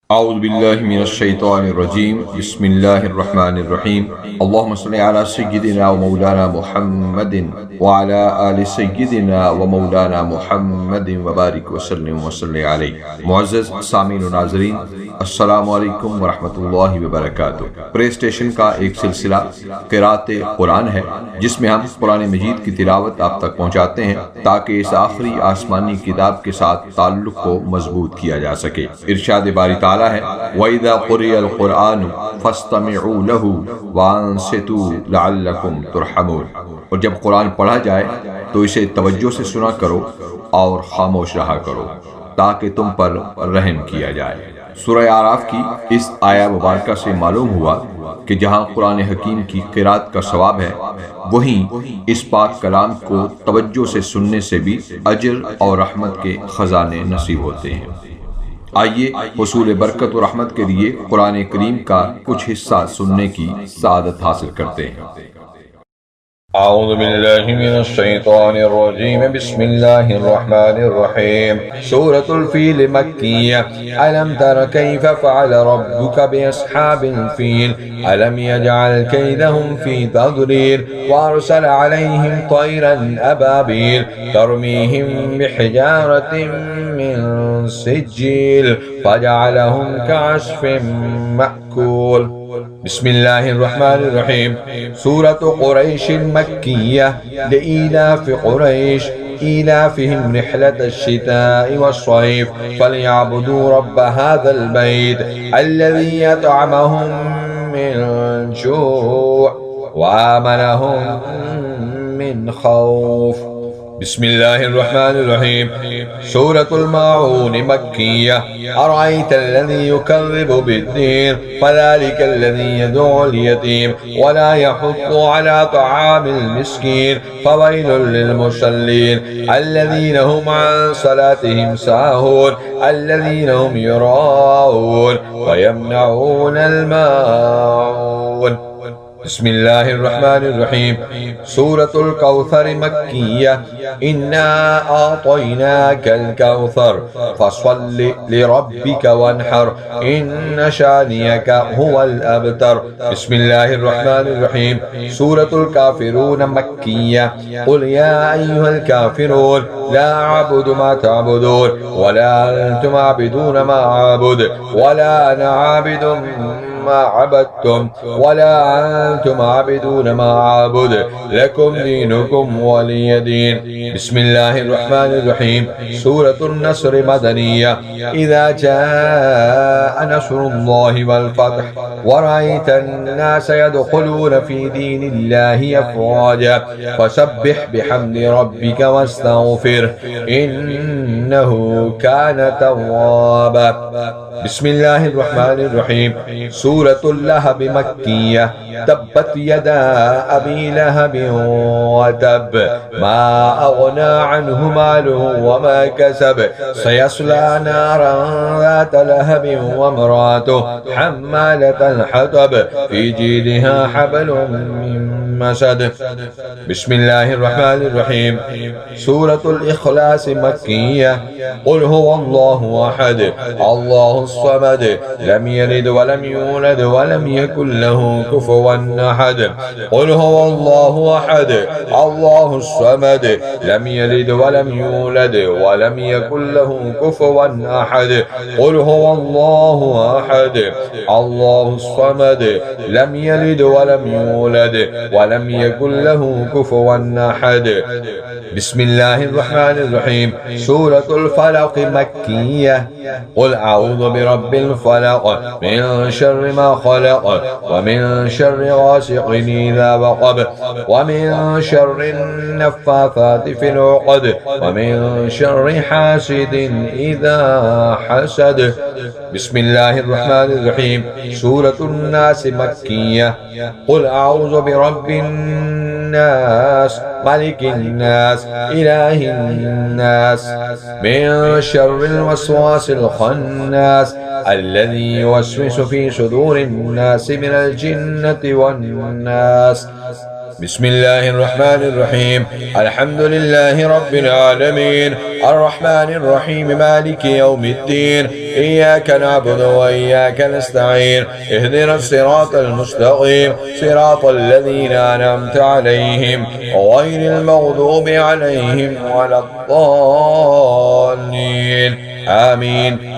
أعوذ بالله من الشيطان الرجيम بسم الله الرحمن الرحيم اللهم صل على سيدنا ومولانا محمد وعلى آل سيدنا ومولانا محمد वबारिक वसल्लम वसल्लि अलैहि। मुअज़्ज़ज़ सामीन व नाज़रीन, अस्सलामु अलैकुम व रहमतुल्लाहि व बरकातुहू। प्ले स्टेशन का एक सिलसिला क़िराअत कुरान है जिसमें हम कुरान मजीद की तिलावत आप तक पहुँचाते हैं ताकि इस आखिरी आसमानी किताब के साथ ताल्लुक़ को मजबूत किया जा सके। इरशाद बारी ताला है, वइज़ा क़ुरिअल क़ुरआनु फ़स्तमिऊ लहू वअनसितू लअल्लकुम तुरहमून। और जब कुरान पढ़ा जाए तो इसे तवज्जो से सुना करो और खामोश रहा करो ताकि तुम पर रहम किया जाए। सूरह आराफ की इस आया मुबारका से मालूम हुआ कि जहाँ कुरान हकीम की क़िराअत का सवाब है, वहीं इस पाक कलाम को तवज्जो से सुनने से भी अजर और रहमत के ख़जाने नसीब होते हैं। आइए हुसूल बरकत और रहमत के लिए कुरान करीम का कुछ हिस्सा सुनने की सआदत हासिल करते हैं। अऊज़ु बिल्लाहि मिनश शैतानिर रजीम बिस्मिल्लाहिर रहमानिर रहीम। सूरतुल फ़ील मक्किय्या। अलम तर कैफ़ फ़अल रब्बुका बिअस्हाबिल फ़ील अलम यजअल कैदहुम फ़ी तज़लील वअरसल अलैहिम तयरन अबाबील तरमीहिम बिहिजारतिन मिन सिज्जील फजअलहुम कअस्फ़िन मअकूल। बिस्मिल्लाहिर्रहमानिर्रहीम। सूरत कुरैश मक्किय्या लिईलाफ़ि कुरैश ईलाफ़िहिम रिहलतश शिताइ वस्सैफ़ फ़लयअबुदू रब्ब हाज़ल बैत अल्लज़ी अतअमहुम मिन जूअ व आमनहुम मिन खौफ़। बिस्मिल्लाहिर्रहमानिर्रहीम। सूरतुल माऊन मक्किय्या। अरअयतल्लज़ी युकज़्ज़िबु बिद्दीन फ़ज़ालिकल्लज़ी यदउल यतीम वला यहुद्दु अला तआमिल मिस्कीन फ़वैलुल लिलमुसल्लीन अल्लज़ीना हुम अन सलातिहिम साहून अल्लज़ीना हुम युराऊन व यमनऊनल माऊन। बिस्मिल्लाहिर्रहमानिर्रहीम। सूरतुल कौसर मक्किय्या। इन्ना आतैनाकल कौसर फसल्लि लिरब्बिका वन्हर इन्न शानियका हुवल अबतर। बिस्मिल्लाहिर्रहमानिर्रहीम। सूरतुल काफिरून मक्किय्या। कुल या अय्युहल काफिरून ला अअबुदु मा तअबुदून वला अंतुम आबिदून मा अअबुदु वला अना आबिदुम मा अबदतुम वला अंतुम आबिदून मा अअबुदु लकुम दीनुकुम वलिय दीन। बिस्मिल्लाहिर्रहमानिर्रहीम। सूरतुन नस्र मदनिय्या। इज़ा जाअ नस्रुल्लाहि वल फ़त्ह वरअयतन नास यदखुलून फ़ी दीनिल्लाहि अफ़वाजा फसब्बिह बिहम्दि रब्बिका वस्तग़फिर इन्नहु कान तव्वाबा। बिस्मिल्लाहिर्रहमानिर्रहीम। सूरतुल लहब मक्किय्या। तब्बत यदा अबी लहब व तब मा अग़ना अन्हु मालुहु व मा कसब सयस्ला नारन ज़ात लहब व इम्रअतुहु हम्मालतल हतब फ़ी जीदिहा हब्लुम मिन मसद। बिस्मिल्लाहिर्रहमानिर्रहीम। सूरतुल इख़लास मक्किय्या। क़ुल हुवल्लाहु अहद अल्लाहुस समद लम यलिद व लम यूलद व लम यकुल लहू कुफुवन अहद। क़ुल हुवल्लाहु अहद अल्लाहुस समद लम यलिद व लम यूलद व लम यकुल लहू कुफुवन अहद। क़ुल हुवल्लाहु अहद अल्लाहुस समद लम यलिद व लम यूलद व लम यकुल लहू कुफुवन अहद। बिस्मिल्लाहिर्रहमानिर्रहीम। सूरतुल फलक़ मक्किय्या। क़ुल अऊज़ु बिरब्बिल फ़लक़ मिन शर्रि मा ख़लक़ व मिन शर्रि गासिक़िन इज़ा वक़ब व मिन शर्रि नफ़्फ़ाथाति फ़िल उक़द व मिन शर्रि हासिदिन इज़ा हसद। बिस्मिल्लाहिर्रहमानिर्रहीम। सूरतुन नास मक्किय्या। क़ुल अऊज़ु बिरब्बिन नास मलिकिन नास इलाहिन नास मिन शर्रिल वस्वासिल खन्नास अल्लज़ी युवस्विसु फ़ी सुदूरिन नास मिनल जिन्नति वन नास। بسم الله الرحمن الرحيم الحمد لله رب العالمين الرحمن الرحيم مالك يوم الدين إياك نعبد وإياك نستعين اهدنا الصراط المستقيم صراط الذين أنعمت عليهم غير المغضوب عليهم ولا الضالين آمين.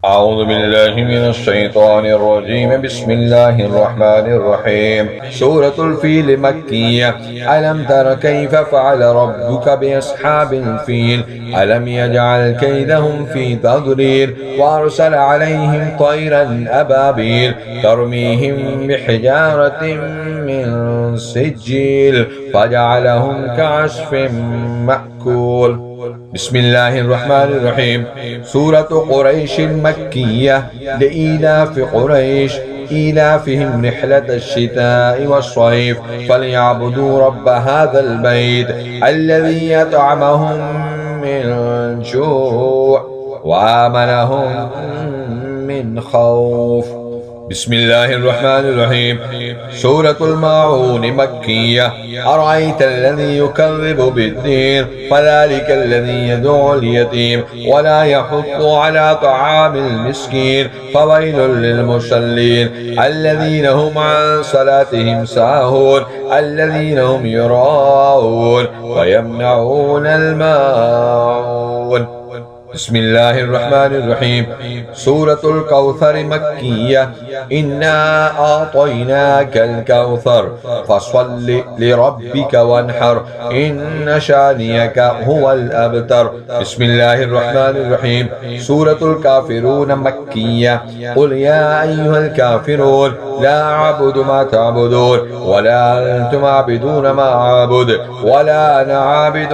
أعوذ بالله من الشيطان الرجيم بسم الله الرحمن الرحيم سورة الفيل مكية. ألم تر كيف فعل ربك بأصحاب الفيل ألم يجعل كيدهم في تضليل وأرسل عليهم طيرا أبابيل ترميهم بحجارة من سجيل فجعلهم كعصف مأكول. بسم الله الرحمن الرحيم سورة قريش مكية. لإيلاف قريش إيلافهم رحلة الشتاء والصيف فليعبدوا رب هذا البيت الذي يطعمهم من جوع وآمنهم من خوف. بسم الله الرحمن الرحيم سورة الماعون مكية. أرأيت الذي يكذب بالدين فذلك الذي يدعو اليتيم ولا يحض على طعام المسكين فويل للمصلين الذين هم عن صلاتهم ساهون الذين هم يراءون ويمنعون الماعون. بسم الله الرحمن الرحيم سورة الكوثر مكية. إنا أعطيناك الكوثر فصل لربك وانحر إن شانيك هو الأبتر. بسم الله الرحمن الرحيم سورة الكافرون مكية. قل يا أيها الكافرون لا أعبد ما تعبدون ولا أنتم عابدون ما أعبد ولا أنا عابد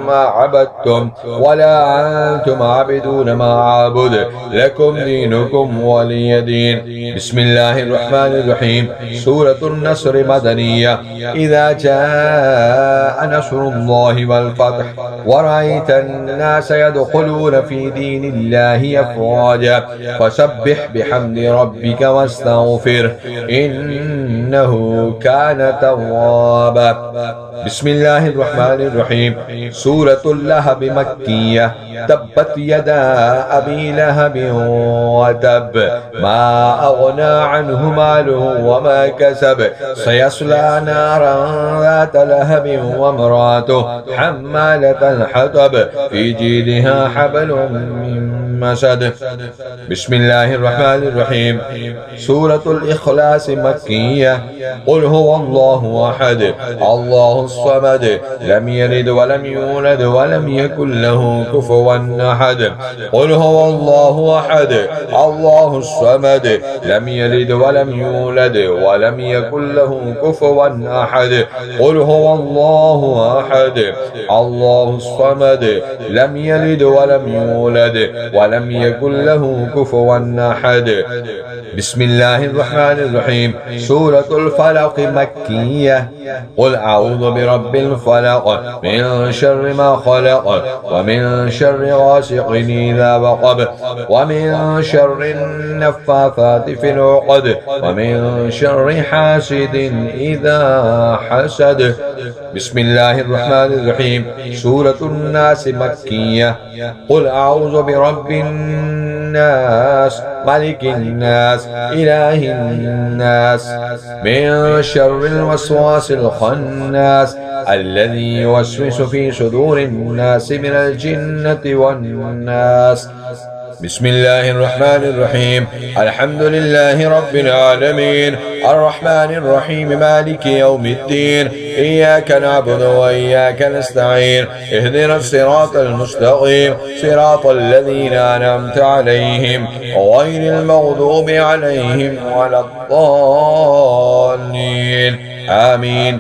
ما عبدتم ولا أنتم عابدون ما أعبد لكم دينكم ولي دين. بسم الله الرحمن الرحيم سورة النصر مدنية. إذا جاء نصر الله والفتح ورأيت الناس يدخلون في دين الله أفواجا فسبح بحمد ربك واستغفره إنه كان توابا. بسم الله الرحمن الرحيم سورة اللهب مكية. تبت يدا أبي لهب وتب ما أغنى عنه ماله وما كسب سيصلى نارا ذات لهب وامراته حمالة الحطب في جيدها حبل من مسد. بسم الله الرحمن الرحيم سورة الإخلاص مكية. قل هو الله أحد الله الصمد لم يلد ولم يولد ولم يكن له كفوا أحد. قل هو الله أحد الله الصمد لم يلد ولم يولد ولم يكن له كفوا أحد. قل هو الله أحد الله الصمد لم يلد ولم يولد ولم يكن له كفوا أحد. بسم الله الرحمن الرحيم سورة الفلق مكية. قل أعوذ برب الفلق من شر ما خلق ومن شر غاسق إذا وقب ومن شر النفاثات في العقد ومن شر حاسد إذا حسد. بسم الله الرحمن الرحيم سورة الناس مكية. قل أعوذ برب الناس ملك الناس إله الناس من شر الوسواس الخناس الذي يوسوس في صدور الناس من الجنة والناس. بسم الله الرحمن الرحيم الحمد لله رب العالمين الرحمن الرحيم مالك يوم الدين إياك نعبد وإياك نستعين اهدنا الصراط المستقيم صراط الذين أنعمت عليهم غير المغضوب عليهم ولا الضالين آمين.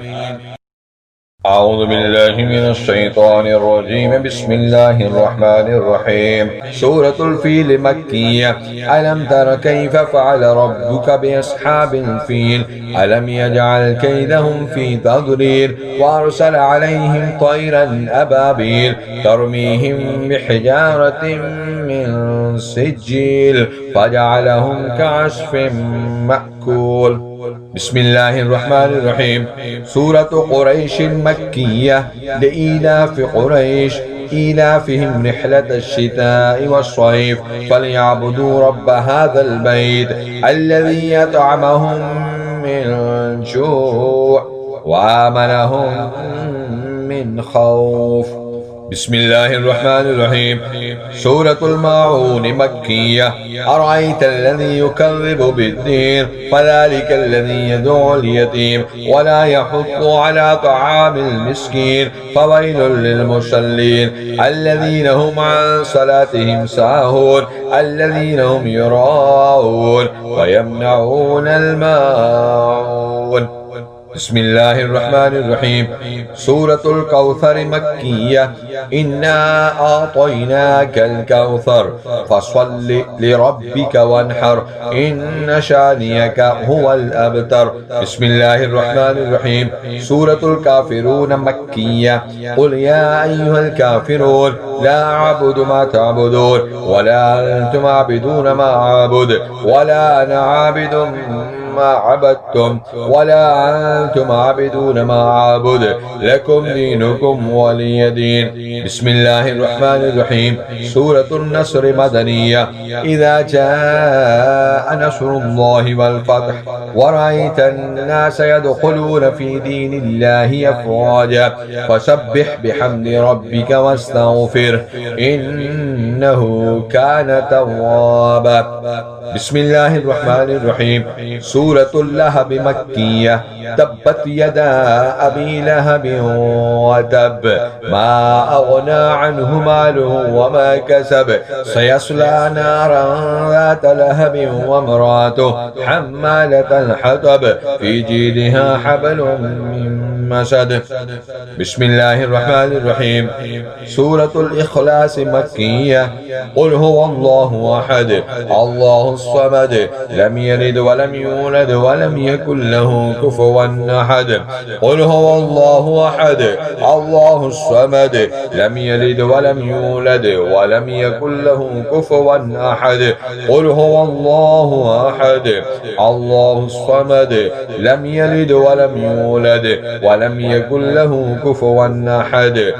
أعوذ بالله من الشيطان الرجيم بسم الله الرحمن الرحيم سورة الفيل مكية. ألم تر كيف فعل ربك بأصحاب الفيل ألم يجعل كيدهم في تضليل وأرسل عليهم طيرا أبابيل ترميهم بحجارة من سجيل فجعلهم كعصف مأكول. بسم الله الرحمن الرحيم. سورة قريش مكية لإيلاف قريش إيلافهم رحلة الشتاء والصيف فليعبدوا رب هذا البيت الذي يطعمهم من جوع وآمنهم من خوف. بسم الله الرحمن الرحيم. سورة الماعون مكية. أرأيت الذي يكذب بالدين فذلك الذي يدعو اليتيم ولا يحض على طعام المسكين فويل للمصلين الذين هم عن صلاتهم ساهون الذين هم يراءون ويمنعون الماعون. بسم الله الرحمن الرحيم. سورة الكوثر مكية. إنا أعطيناك الكوثر فصل لربك وانحر إن شانيك هو الأبتر. بسم الله الرحمن الرحيم. سورة الكافرون مكية. قل يا أيها الكافرون لا أعبد ما تعبدون ولا أنتم عابدون ما أعبد ولا أنا عابد ما عبدتم ولا أنتم عابدون ما أعبد لكم دينكم ولي دين. بسم الله الرحمن الرحيم. سورة النصر مدنية. إذا جاء نصر الله والفتح ورأيت الناس يدخلون في دين الله أفواجا فسبح بحمد ربك واستغفره إنه كان توابا. بسم الله الرحمن الرحيم. سورة اللهب مكية. تبت يدا أبي لهب وتب ما أغنى عنه ماله وما كسب سيصلى نارا ذات لهب وامراته حمالة الحطب في جيدها حبل من مسد. بسم الله الرحمن الرحيم. سورة الإخلاص مكية. قل هو الله أحد الله الصمد لم يلد ولم يولد ولم يكن له كفوا أحد. قل هو الله أحد الله الصمد لم يلد ولم يولد ولم يكن له كفوا أحد. قل هو الله أحد الله الصمد لم يلد ولم يولد ولم يكن له كفوا أحد.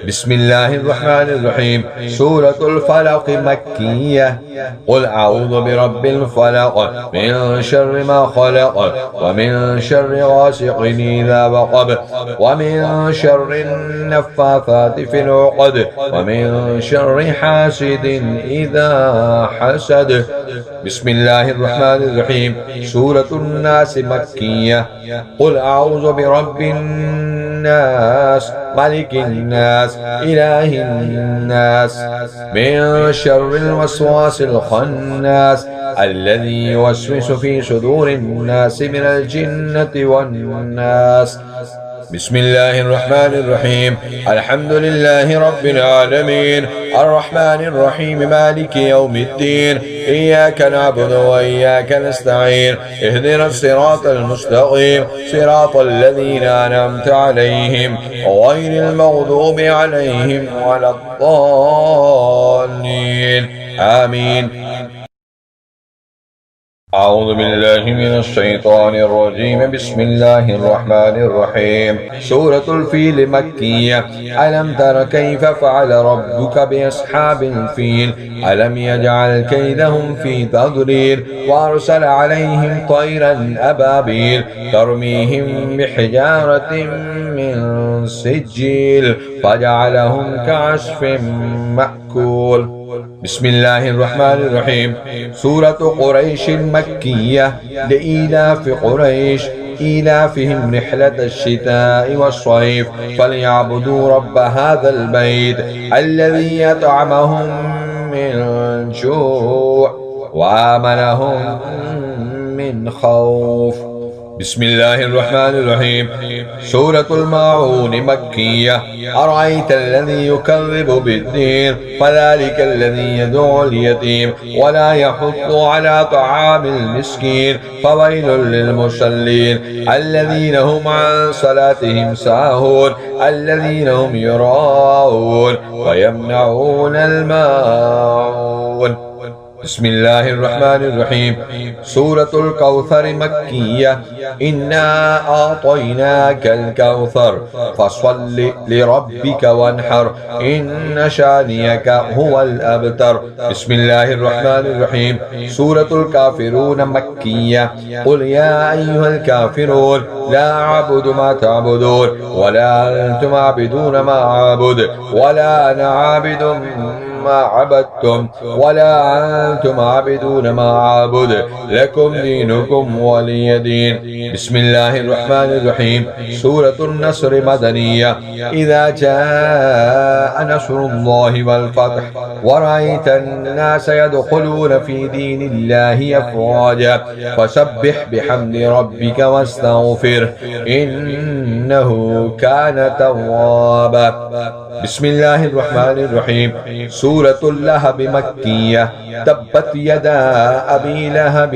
بسم الله الرحمن الرحيم. سورة الفلق مكية. قل أعوذ برب الفلق من شر ما خلق ومن شر غاسق إذا وقب ومن شر النفاثات في العقد ومن شر حاسد إذا حسد. بسم الله الرحمن الرحيم. سورة الناس مكية. قل أعوذ برب الناس ملك الناس إله الناس من شر الوسواس الخناس الذي يوسوس في صدور الناس من الجنة والناس. بسم الله الرحمن الرحيم. الحمد لله رب العالمين الرحمن الرحيم مالك يوم الدين إياك نعبد وإياك نستعين اهدنا الصراط المستقيم صراط الذين أنعمت عليهم غير المغضوب عليهم ولا الضالين آمين. أعوذ بالله من الشيطان الرجيم. بسم الله الرحمن الرحيم. سورة الفيل مكية. ألم تر كيف فعل ربك بأصحاب الفيل ألم يجعل كيدهم في تضليل وأرسل عليهم طيرا أبابيل ترميهم بحجارة من سجيل فجعلهم كعصف مأكول. بسم الله الرحمن الرحيم. سورة قريش مكية. لإيلاف قريش إيلافهم رحلة الشتاء والصيف فليعبدوا رب هذا البيت الذي يطعمهم من جوع وآمنهم من خوف. بسم الله الرحمن الرحيم. سورة الماعون مكية. أرأيت الذي يكذب بالدين فذلك الذي يدعو اليتيم ولا يحض على طعام المسكين فويل للمصلين الذين هم عن صلاتهم ساهون الذين هم يراءون ويمنعون الماعون. بسم الله الرحمن الرحيم. سورة الكوثر مكية. إنا أعطيناك الكوثر فصل لربك وانحر إن شانئك هو الأبتر. بسم الله الرحمن الرحيم. سورة الكافرون مكية. قل يا أيها الكافرون لا أعبد ما تعبدون ولا أنتم عابدون ما أعبد ولا أنا عابد ما عبدتم ولا أنتم عابدون ما أعبد لكم دينكم ولي دين. بسم الله الرحمن الرحيم. سورة النصر مدنية. إذا جاء نصر الله والفتح ورأيت الناس يدخلون في دين الله أفواجا فسبح بحمد ربك واستغفره إنه كان توابا. بسم الله الرحمن الرحيم. سورة اللهب مكية. تبت يدا أبي لهب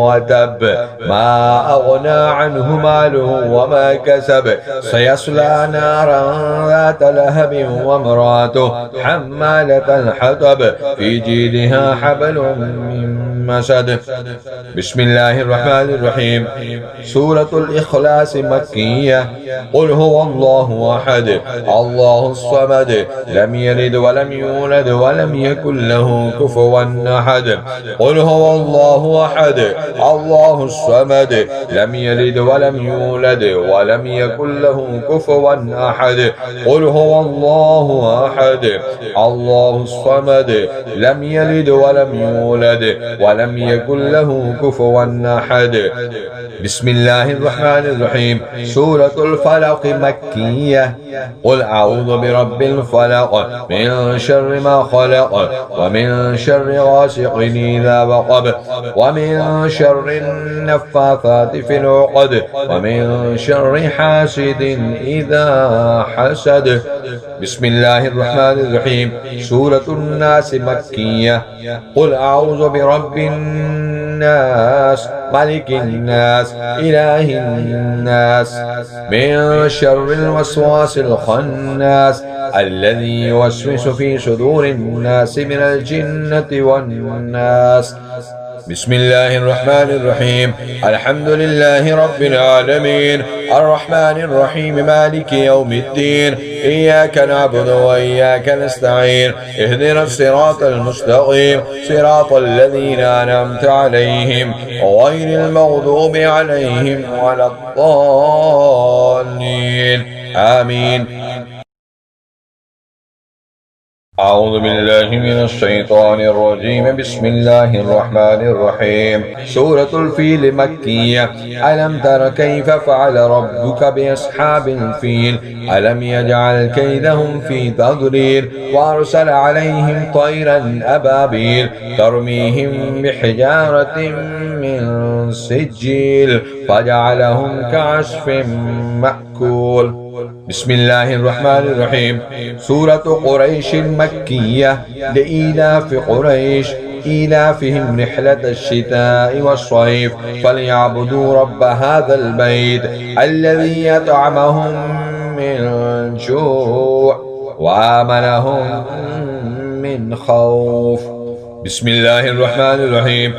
وتب ما أغنى عنه ماله وما كسب سيصلى نارا ذات لهب وامرأته حمالة الحطب في جيدها حبل من مسد. بسم الله الرحمن الرحيم. سورة الإخلاص مكية. قل هو الله أحد الله الصمد لم يلد ولم يولد ولم يكن له كفوا أحد. قل هو الله أحد الله الصمد لم يلد ولم يولد ولم يكن له كفوا أحد. قل هو الله أحد الله الصمد لم يلد ولم يولد ولم يكن له كفوا أحد. بسم الله الرحمن الرحيم. سورة الفلق مكية. قل أعوذ برب الفلق من شر ما خلق ومن شر غاسق إذا وقب ومن شر النفاثات في العقد ومن شر حاسد إذا حسد. بسم الله الرحمن الرحيم. سورة الناس مكية. قل أعوذ برب الناس ملك الناس إله الناس من شر الوسواس الخناس الذي يوسوس في صدور الناس من الجنة والناس. بسم الله الرحمن الرحيم. الحمد لله رب العالمين الرحمن الرحيم مالك يوم الدين إياك نعبد وإياك نستعين اهدنا الصراط المستقيم صراط الذين أنعمت عليهم غير المغضوب عليهم ولا الضالين آمين. أعوذ بالله من الشيطان الرجيم. بسم الله الرحمن الرحيم. سورة الفيل مكية. ألم تر كيف فعل ربك بأصحاب الفيل ألم يجعل كيدهم في تضليل وأرسل عليهم طيرا أبابيل ترميهم بحجارة من سجيل فجعلهم كعصف مأكول. بسم الله الرحمن الرحيم. سورة قريش مكية. لإيلاف قريش إيلافهم رحلة الشتاء والصيف فليعبدوا رب هذا البيت الذي يطعمهم من جوع وآمنهم من خوف. بسم الله الرحمن الرحيم.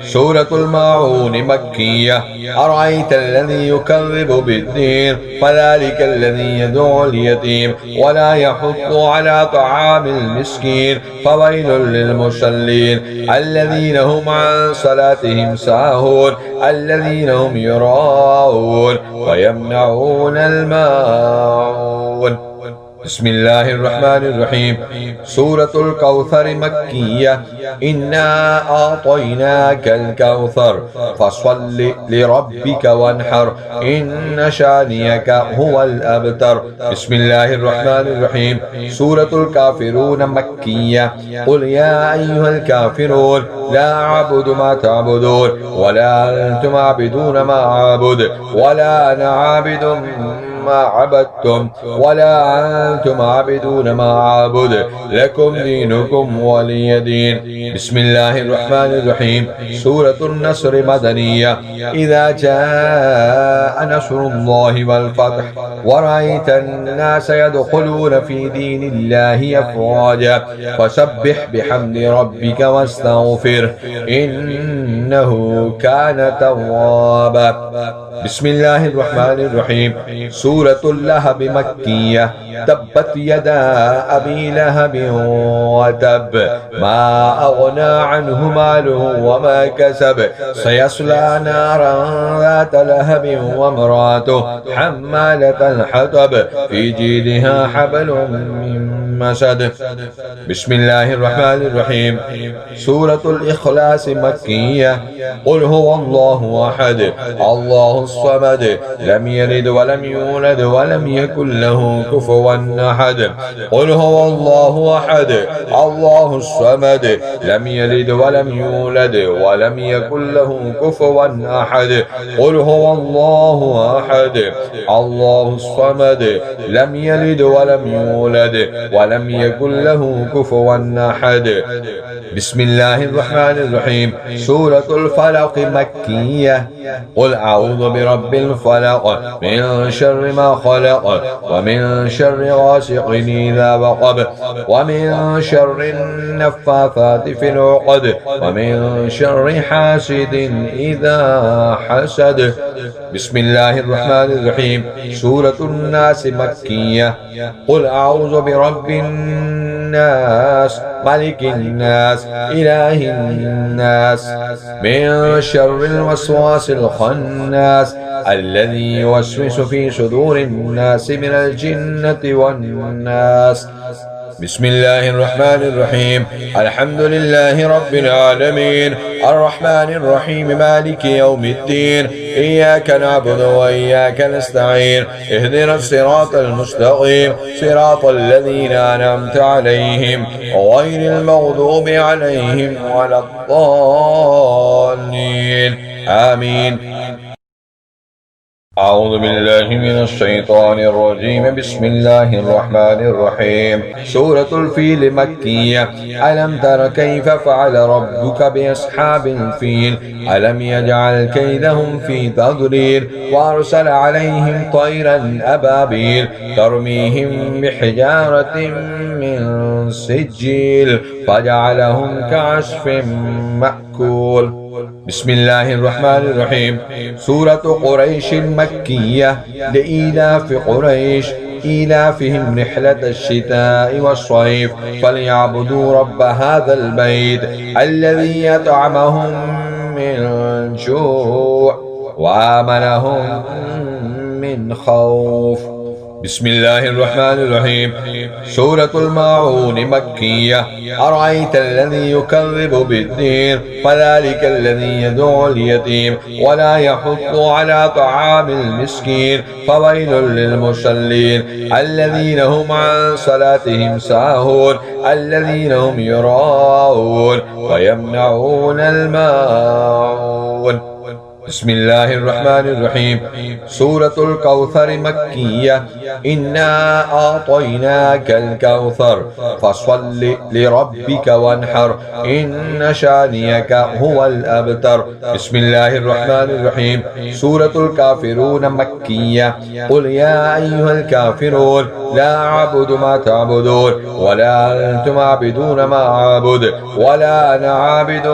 سورة الماعون مكية. أرأيت الذي يكذب بالدين فذلك الذي يدعو اليتيم ولا يحض على طعام المسكين فويل للمصلين الذين هم عن صلاتهم ساهون الذين هم يراءون ويمنعون الماعون. بسم الله الرحمن الرحيم. سورة الكوثر مكية. إنا أعطيناك الكوثر فصل لربك وانحر إن شانئك هو الأبتر. بسم الله الرحمن الرحيم. سورة الكافرون مكية. قل يا أيها الكافرون لا أعبد ما تعبدون ولا أنتم عابدون ما أعبد ولا أنا عابد ما عبدتم ولا أنتم عابدون ما أعبد لكم دينكم ولي دين. بسم الله الرحمن الرحيم. سورة النصر مدنية. إذا جاء نصر الله والفتح ورأيت الناس يدخلون في دين الله أفواجا فسبح بحمد ربك واستغفره إنه كان توابا. بسم الله الرحمن الرحيم. سورة اللهب مكية. تبت يدا أبي لهب وتب ما أغنى عنه ماله وما كسب سيصلى نارا ذات لهب وامرأته حمالة الحطب في جيدها حبل من مسد. بسم الله الرحمن الرحيم. سورة الإخلاص مكية. قل هو الله أحد الله الصمد لم يلد ولم يولد ولم يكن له كفوا أحد. قل هو الله أحد الله الصمد لم يلد ولم يولد ولم يكن له كفوا أحد. قل هو الله أحد الله الصمد لم يلد ولم يولد ولم يكن له كفوا أحد. بسم الله الرحمن الرحيم. سورة الفلق مكية. قل أعوذ برب الفلق من شر ما خلق ومن شر غاسق إذا وقب ومن شر النفاثات في العقد ومن شر حاسد إذا حسد. بسم الله الرحمن الرحيم. سورة الناس مكية. قل أعوذ برب الناس ملك الناس إله الناس من شر الوسواس الخناس الذي يوسوس في صدور الناس من الجنة والناس. بسم الله الرحمن الرحيم. الحمد لله رب العالمين الرحمن الرحيم مالك يوم الدين إياك نعبد وإياك نستعين اهدنا الصراط المستقيم صراط الذين أنعمت عليهم غير المغضوب عليهم ولا الضالين آمين. أعوذ بالله من الشيطان الرجيم. بسم الله الرحمن الرحيم. سورة الفيل مكية. ألم تر كيف فعل ربك بأصحاب الفيل ألم يجعل كيدهم في تضليل وأرسل عليهم طيرا أبابيل ترميهم بحجارة من سجيل فجعلهم كعصف مأكول. بسم الله الرحمن الرحيم. سورة قريش مكية. لإيلاف قريش إيلافهم رحلة الشتاء والصيف فليعبدوا رب هذا البيت الذي يطعمهم من جوع وآمنهم من خوف. بسم الله الرحمن الرحيم. سورة الماعون مكية. أرأيت الذي يكذب بالدين فذلك الذي يدعو اليتيم ولا يحض على طعام المسكين فويل للمصلين الذين هم عن صلاتهم ساهون الذين هم يراءون ويمنعون الماعون. بسم الله الرحمن الرحيم. سورة الكوثر مكية. إنا أعطيناك الكوثر فصل لربك وانحر إن شانيك هو الأبتر. بسم الله الرحمن الرحيم. سورة الكافرون مكية. قل يا أيها الكافرون لا أعبد ما تعبدون ولا أنتم عابدون ما أعبد ولا أنا عابد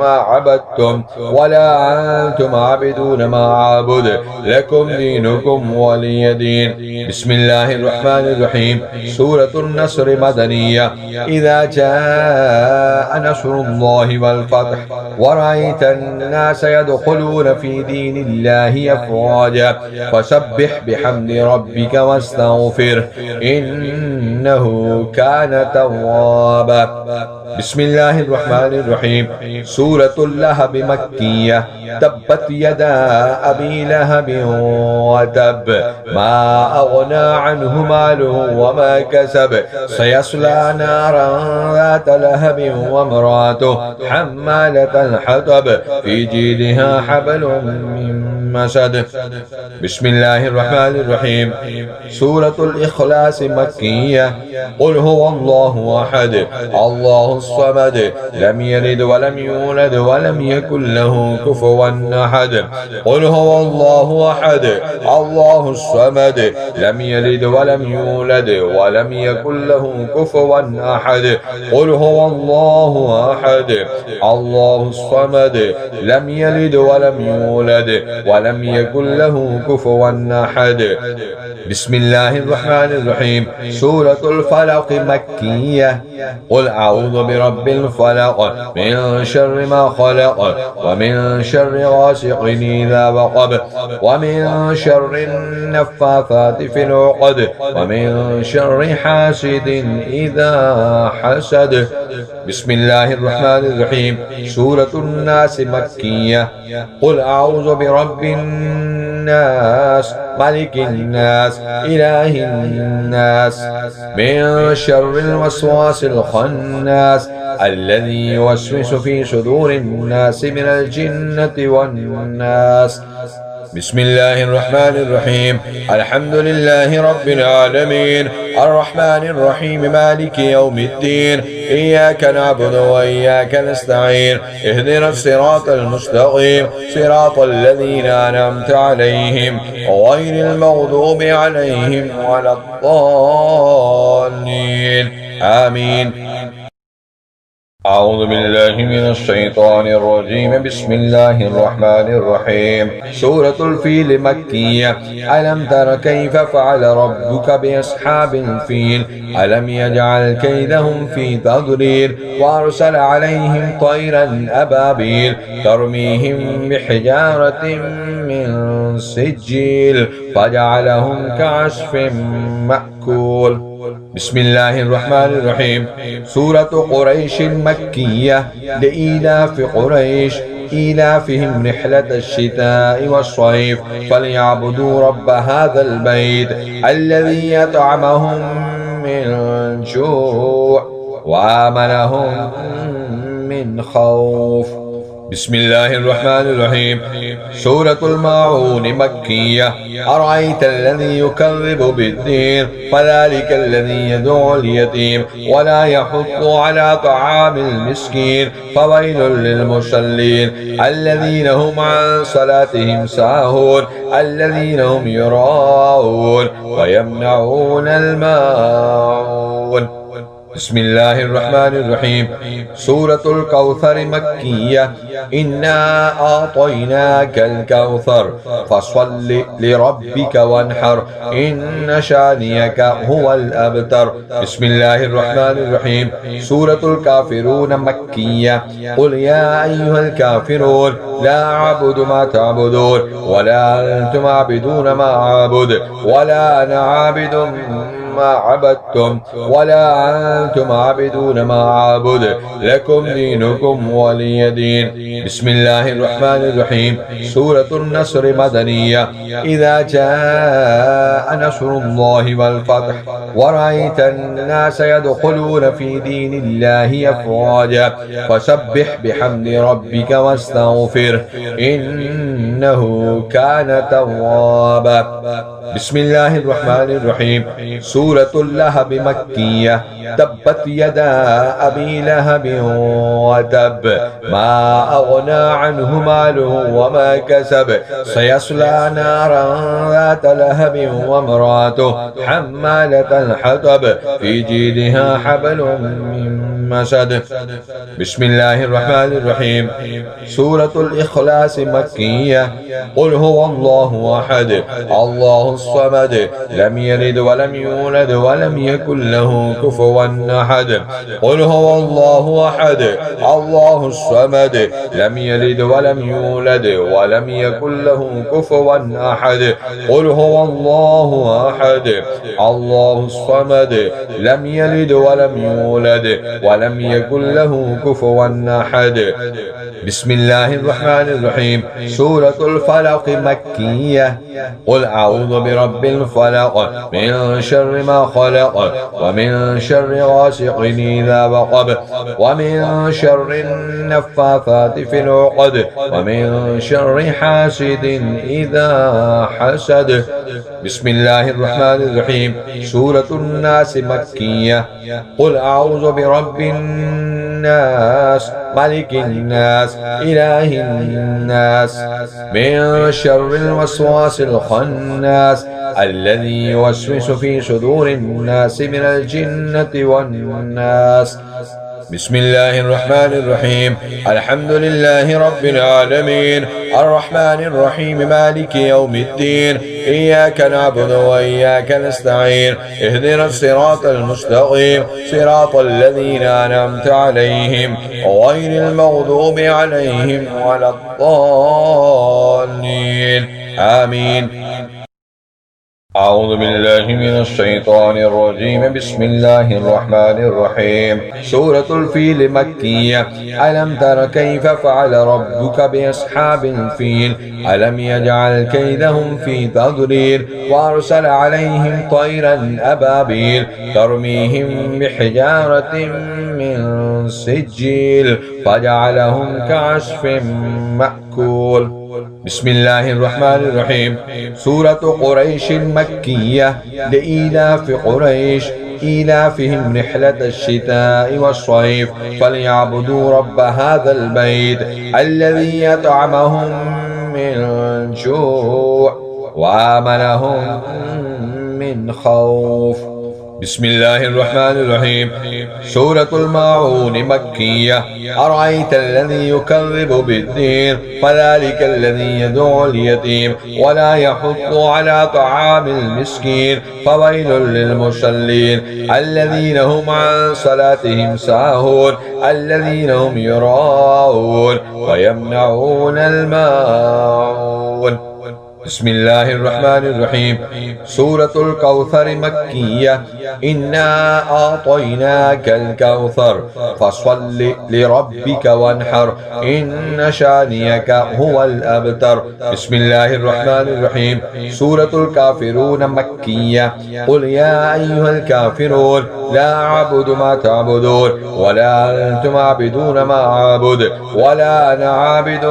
ما عبدتم ولا أنتم عابدون ما أعبد لكم دينكم ولي دين. بسم الله الرحمن الرحيم. سورة النصر مدنية. إذا جاء نصر الله والفتح ورأيت الناس يدخلون في دين الله أفواجا فسبح بحمد ربك واستغفره إنه كان توابا. بسم الله الرحمن الرحيم. سورة اللهب مكية. تبت يدا أبي لهب وتب ما أغنى عنه ماله وما كسب سيصلى نارا ذات لهب وامرأته حمالة الحطب في جيدها حبل من مسد. بسم الله الرحمن الرحيم. سورة الإخلاص مكية. قل هو الله أحد الله الصمد لم يلد ولم يولد ولم يكن له كفوا أحد. قل هو الله أحد الله الصمد لم يلد ولم يولد ولم يكن له كفوا أحد. قل هو الله أحد الله الصمد لم يلد ولم يولد ولم يكن له كفوا أحد. بسم الله الرحمن الرحيم. سورة الفلق مكية. قل أعوذ برب الفلق من شر ما خلق ومن شر غاسق إذا وقب ومن شر النفاثات في العقد ومن شر حاسد إذا حسد. بسم الله الرحمن الرحيم. سورة الناس مكية. قل أعوذ برب الناس ملك الناس إله الناس من شر الوسواس الخناس الذي يوسوس في صدور الناس من الجنة والناس. بسم الله الرحمن الرحيم. الحمد لله رب العالمين الرحمن الرحيم مالك يوم الدين إياك نعبد وإياك نستعين اهدنا الصراط المستقيم صراط الذين أنعمت عليهم غير المغضوب عليهم ولا الضالين آمين. أعوذ بالله من الشيطان الرجيم. بسم الله الرحمن الرحيم. سورة الفيل مكية. ألم تر كيف فعل ربك بأصحاب الفيل ألم يجعل كيدهم في تضليل وأرسل عليهم طيرا أبابيل ترميهم بحجارة من سجيل فجعلهم كعصف مأكول. بسم الله الرحمن الرحيم. سورة قريش مكية. لإيلاف قريش إيلافهم رحلة الشتاء والصيف فليعبدوا رب هذا البيت الذي يطعمهم من جوع وآمنهم من خوف. بسم الله الرحمن الرحيم. سورة الماعون مكية. أرأيت الذي يكذب بالدين فذلك الذي يدعو اليتيم ولا يحض على طعام المسكين فويل للمصلين الذين هم عن صلاتهم ساهون الذين هم يراءون ويمنعون الماعون. بسم الله الرحمن الرحيم. سورة الكوثر مكية. إنا أعطيناك الكوثر فصل لربك وانحر إن شانيك هو الأبتر. بسم الله الرحمن الرحيم. سورة الكافرون مكية. قل يا أيها الكافرون لا أعبد ما تعبدون ولا أنتم عابدون ما أعبد ولا أنا عابد ما عبدتم ولا أنتم عابدون ما أعبد لكم دينكم ولي دين. بسم الله الرحمن الرحيم. سورة النصر مدنية. إذا جاء نصر الله والفتح ورأيت الناس يدخلون في دين الله أفواجا فسبح بحمد ربك واستغفره إنه كان توابا. بسم الله الرحمن الرحيم. سورة اللهب مكية. تبت يدا أبي لهب وتب ما أغنى عنه ماله وما كسب سيصلى نارا ذات لهب وامرأته حمالة الحطب في جيدها حبل من مسد. بسم الله الرحمن الرحيم. سورة الإخلاص مكية. قل هو الله أحد الله الصمد لم يلد ولم يولد ولم يكن له كفوا أحد. قل هو الله أحد الله الصمد لم يلد ولم يولد ولم يكن له كفوا أحد. قل هو الله أحد الله الصمد لم يلد ولم يولد ولم يكن له كفوا أحد. بسم الله الرحمن الرحيم. سورة الفلق مكية. قل أعوذ برب الفلق من شر ما خلق ومن شر غاسق إذا وقب ومن شر النفاثات في العقد ومن شر حاسد إذا حسد. بسم الله الرحمن الرحيم. سورة الناس مكية. قل أعوذ برب الناس ملك الناس إله الناس من شر الوسواس الخناس الذي يوسوس في صدور الناس من الجنة والناس. بسم الله الرحمن الرحيم. الحمد لله رب العالمين الرحمن الرحيم مالك يوم الدين إياك نعبد وإياك نستعين اهدنا الصراط المستقيم صراط الذين أنعمت عليهم غير المغضوب عليهم ولا الضالين آمين. أعوذ بالله من الشيطان الرجيم. بسم الله الرحمن الرحيم. سورة الفيل مكية. ألم تر كيف فعل ربك بأصحاب الفيل ألم يجعل كيدهم في تضليل وأرسل عليهم طيرا أبابيل ترميهم بحجارة من سجيل فجعلهم كعصف مأكول. بسم الله الرحمن الرحيم. سورة قريش مكية. لإيلاف قريش إيلافهم رحلة الشتاء والصيف فليعبدوا رب هذا البيت الذي يطعمهم من جوع وآمنهم من خوف. بسم الله الرحمن الرحيم. سورة الماعون مكية. أرأيت الذي يكذب بالدين فذلك الذي يدعو اليتيم ولا يحض على طعام المسكين فويل للمصلين الذين هم عن صلاتهم ساهون الذين هم يراءون ويمنعون الماعون. بسم الله الرحمن الرحيم. سورة الكوثر مكية. إنا أعطيناك الكوثر فصل لربك وانحر إن شانيك هو الأبتر. بسم الله الرحمن الرحيم. سورة الكافرون مكية. قل يا أيها الكافرون لا أعبد ما تعبدون ولا أنتم عابدون ما أعبد ولا أنا عابد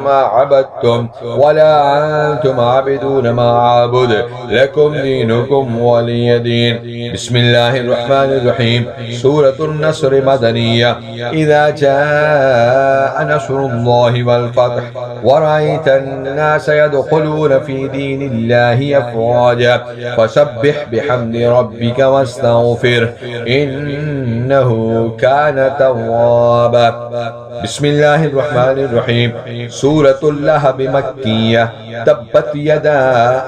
ما عبدتم ولا أنتم عابدون ما أعبد لكم دينكم ولي دين. بسم الله الرحمن الرحيم. سورة النصر مدنية. إذا جاء نصر الله والفتح ورأيت الناس يدخلون في دين الله أفواجا فسبح بحمد ربك واستغفره إنه كان توابا. بسم الله الرحمن الرحيم. سورة اللهب مكية. تبت يدا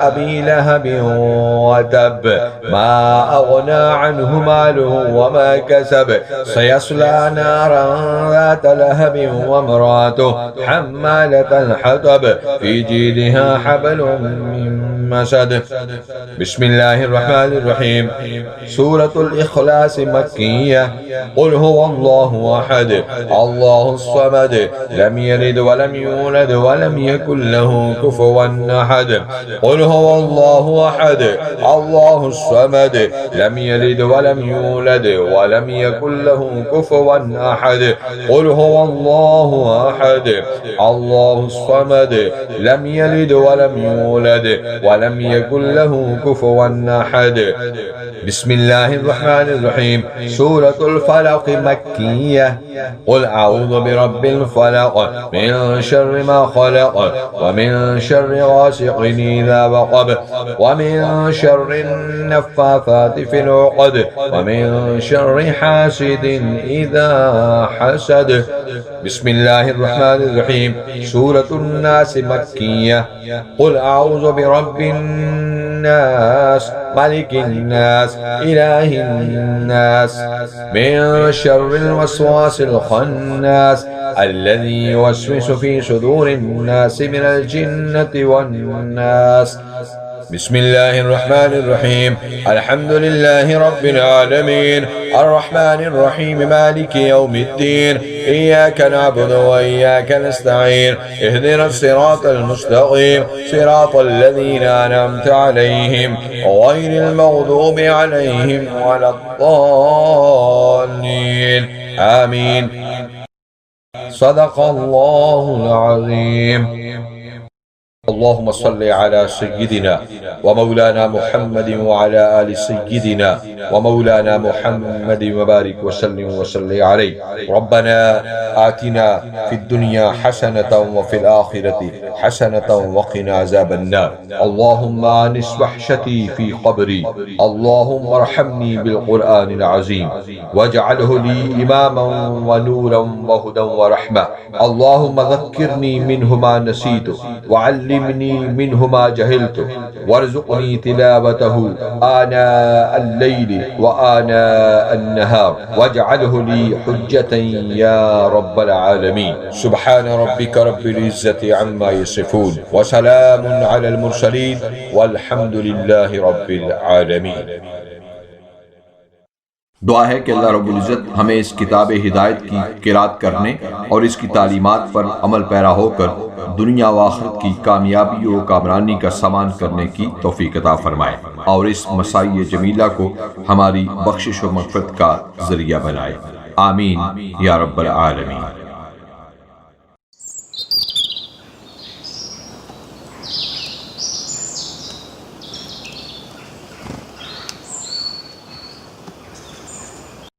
أبي لهب وتب ما أغنى عنه ماله وما كسب سيصلى نارا ذات لهب وامرأته حمالة الحطب في جيدها حبل من مسد. بسم الله الرحمن الرحيم. سورة الإخلاص مكية. قل هو الله أحد الله الصمد لم يلد ولم يولد ولم يكن له كفوا أحد. قل هو الله أحد الله الصمد لم يلد ولم يولد ولم يكن له كفوا أحد. قل هو الله أحد الله الصمد لم يلد ولم يولد ولم يكن له كفوا أحد. بسم الله الرحمن الرحيم. سورة الفلق مكية. قل أعوذ برب الفلق من شر ما خلق ومن شر غاسق إذا وقب ومن شر النفاثات في العقد ومن شر حاسد إذا حسد. بسم الله الرحمن الرحيم. سورة الناس مكية. قل أعوذ برب الناس ملك الناس إله الناس من شر الوسواس الخناس الذي يوسوس في صدور الناس من الجنة والناس. बिस्मिल्लाहिर्रहमानिर्रहीम अल्हम्दुलिल्लाहि रब्बिल आलमीन अर्रहमानिर रहीम मालिकि यौमिद्दीन इय्याका नअबुदु व इय्याका नस्तईन इहदिनस सिरातल मुस्तक़ीम सिरातल लज़ीना अनअमता अलैहिम गैरिल मग़दूबि अलैहिम वलद्दाल्लीन आमीन। सदक़ल्लाहुल अज़ीम। अल्लाहुम्मा सल्लि अला सय्यिदिना व मौलाना मुहम्मद व अला आलि सय्यिदिना व मौलाना मुहम्मद व बारिक व सल्लिम व सल्लि अलैहि। रब्बना आतिना फिद दुनिया हसनतन व फिल आखिरति हसनतन व क़िना अज़ाबन नार। अल्लाहुम्मा अनिस वहशती फी क़ब्री। अल्लाहुम्मा अरहमनी बिल क़ुरआनिल अज़ीम वजअलहु ली इमामन व नूरन व हुदन व रहमा। अल्लाहुम्मा ज़क्किरनी मिन्हु मा नसीतु व अल्लिमनी मिन्हु मा जहिलतु वर्ज़ुक़नी तिलावतहु आना अल-लैलि व आना अन-नहार वजअलहु ली हुज्जतन या रब्बल आलमीन। सुब्हान रब्बिक रब्बिल इज़्ज़ति अम्मा यसिफून व सलामुन अलल मुरसलीन वल्हम्दुलिल्लाहि रब्बिल आलमीन। दुआ है कि अल्लाह रब्बुल इज़्ज़त हमें इस किताब हिदायत की क़िरात करने और इसकी तालीमात पर अमल पैरा होकर दुनिया व आखिरत की कामयाबी और कामरानी का सामान करने की तौफीक अता फरमाए और इस मसाई जमीला को हमारी बख्शिश व मग़फ़िरत का ज़रिया बनाए। आमीन या रब्बल आलमीन।